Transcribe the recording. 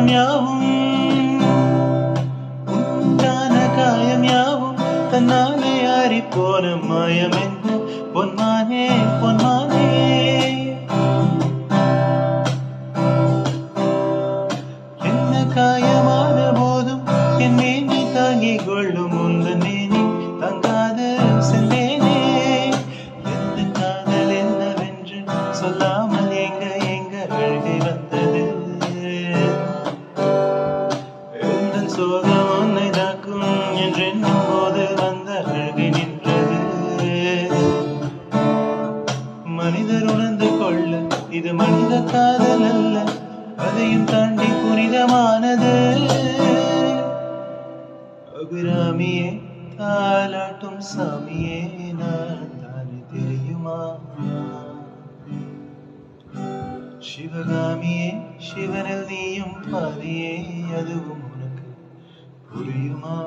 காயம் யாவும் உண்டான காயம் யாவும் தன்னாலே ஆறி போன மாயம் என்ன பொன்மானே பொன்மானே என்ன காயமான போதும் என் மேனி தாங்கிக் கொள்ளும் உந்தன் மேனி தங்காது சென்றேனே எந்த காதல் என்னவென்று சொல்லாமல் எங்க அழுகை வந்தது எந்தன் சோகம் உன்னை தாக்கும் என்றென்னும் போது வந்த அழுகை நின்றது மனிதர் உணர்ந்து கொள்ள இது மனித காதல் அல்ல அதையும் தாண்டி புனிதமானது அபிராமியே தாலாட்டும் சாமியே நான் தானே தெரியுமா சிவகாமியே சிவனில் நீயும் பாதியே அதுவும் உனக்கு புரியுமா